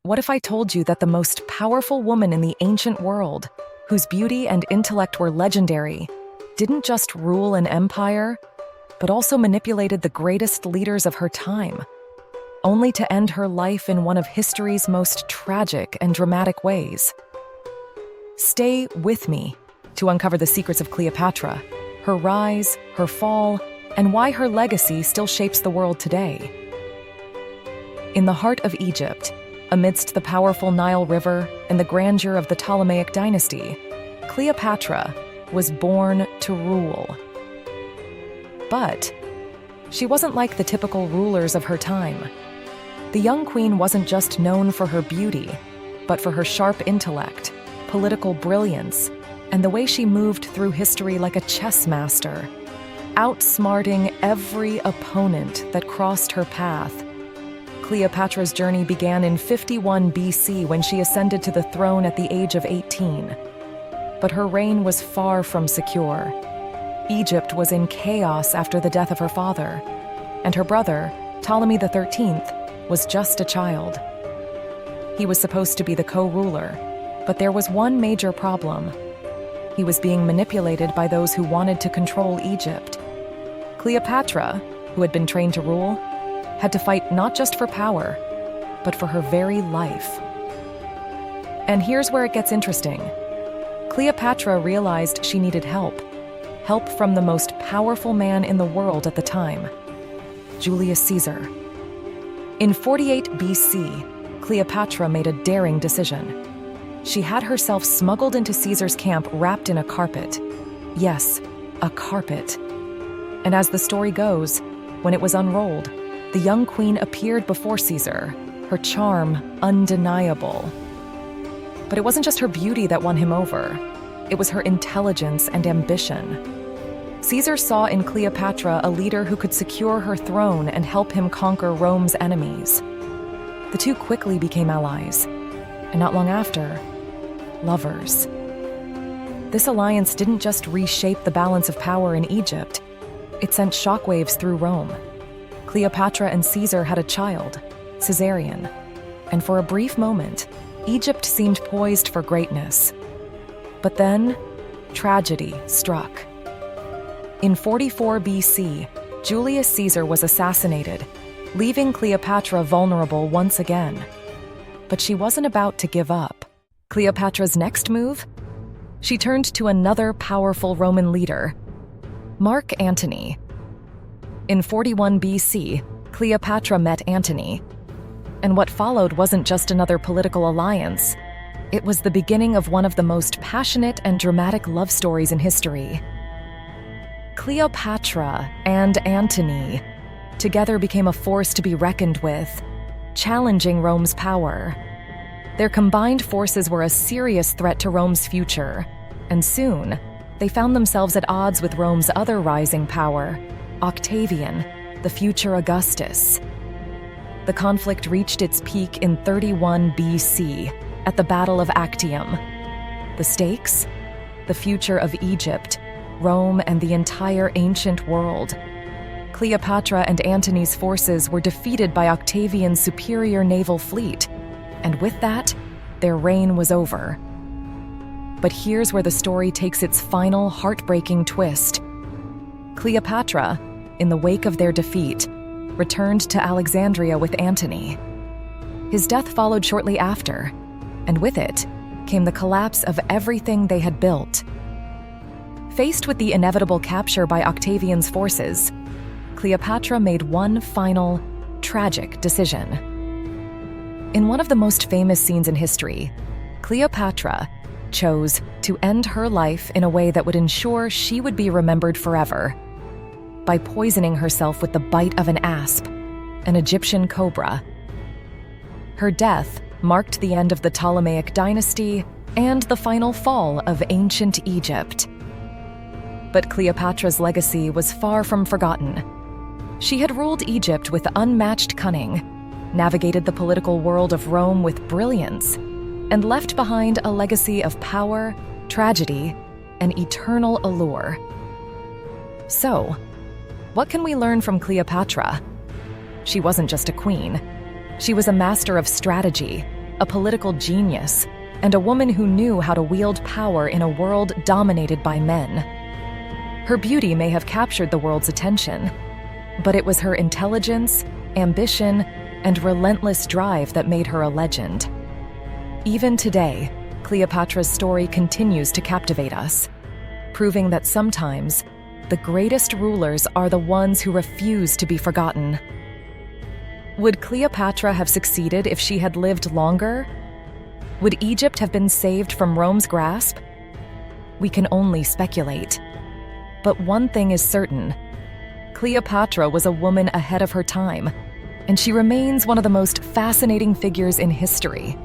what if I told you that the most powerful woman in the ancient world, whose beauty and intellect were legendary, didn't just rule an empire, but also manipulated the greatest leaders of her time, only to end her life in one of history's most tragic and dramatic ways? Stay with me to uncover the secrets of Cleopatra, her rise, her fall, and why her legacy still shapes the world today. In the heart of Egypt, amidst the powerful Nile River and the grandeur of the Ptolemaic dynasty, Cleopatra was born to rule. But she wasn't like the typical rulers of her time. The young queen wasn't just known for her beauty, but for her sharp intellect, political brilliance, and the way she moved through history like a chess master, outsmarting every opponent that crossed her path. Cleopatra's journey began in 51 BC when she ascended to the throne at the age of 18. But her reign was far from secure. Egypt was in chaos after the death of her father, and her brother, Ptolemy XIII, was just a child. He was supposed to be the co-ruler, but there was one major problem. He was being manipulated by those who wanted to control Egypt. Cleopatra, who had been trained to rule, had to fight not just for power, but for her very life. And here's where it gets interesting. Cleopatra realized she needed help from the most powerful man in the world at the time, Julius Caesar. In 48 BC, Cleopatra made a daring decision. She had herself smuggled into Caesar's camp wrapped in a carpet. Yes, a carpet. And as the story goes, when it was unrolled, the young queen appeared before Caesar, her charm undeniable. But it wasn't just her beauty that won him over. It was her intelligence and ambition. Caesar saw in Cleopatra a leader who could secure her throne and help him conquer Rome's enemies. The two quickly became allies, and not long after, lovers. This alliance didn't just reshape the balance of power in Egypt, it sent shockwaves through Rome. Cleopatra and Caesar had a child, Caesarion, and for a brief moment, Egypt seemed poised for greatness. But then, tragedy struck. In 44 BC, Julius Caesar was assassinated, leaving Cleopatra vulnerable once again. But she wasn't about to give up. Cleopatra's next move? She turned to another powerful Roman leader, Mark Antony. In 41 BC, Cleopatra met Antony. And what followed wasn't just another political alliance. It was the beginning of one of the most passionate and dramatic love stories in history. Cleopatra and Antony together became a force to be reckoned with, challenging Rome's power. Their combined forces were a serious threat to Rome's future, and soon, they found themselves at odds with Rome's other rising power, Octavian, the future Augustus. The conflict reached its peak in 31 BC at the Battle of Actium. The stakes? The future of Egypt, Rome, and the entire ancient world. Cleopatra and Antony's forces were defeated by Octavian's superior naval fleet, and with that, their reign was over. But here's where the story takes its final heartbreaking twist. Cleopatra, in the wake of their defeat, returned to Alexandria with Antony. His death followed shortly after, and with it came the collapse of everything they had built. Faced with the inevitable capture by Octavian's forces, Cleopatra made one final, tragic decision. In one of the most famous scenes in history, Cleopatra chose to end her life in a way that would ensure she would be remembered forever, by poisoning herself with the bite of an asp, an Egyptian cobra. Her death marked the end of the Ptolemaic dynasty and the final fall of ancient Egypt. But Cleopatra's legacy was far from forgotten. She had ruled Egypt with unmatched cunning, navigated the political world of Rome with brilliance, and left behind a legacy of power, tragedy, and eternal allure. So, what can we learn from Cleopatra? She wasn't just a queen. She was a master of strategy, a political genius, and a woman who knew how to wield power in a world dominated by men. Her beauty may have captured the world's attention, but it was her intelligence, ambition, and relentless drive that made her a legend. Even today, Cleopatra's story continues to captivate us, proving that sometimes the greatest rulers are the ones who refuse to be forgotten. Would Cleopatra have succeeded if she had lived longer? Would Egypt have been saved from Rome's grasp? We can only speculate. But one thing is certain: Cleopatra was a woman ahead of her time, and she remains one of the most fascinating figures in history.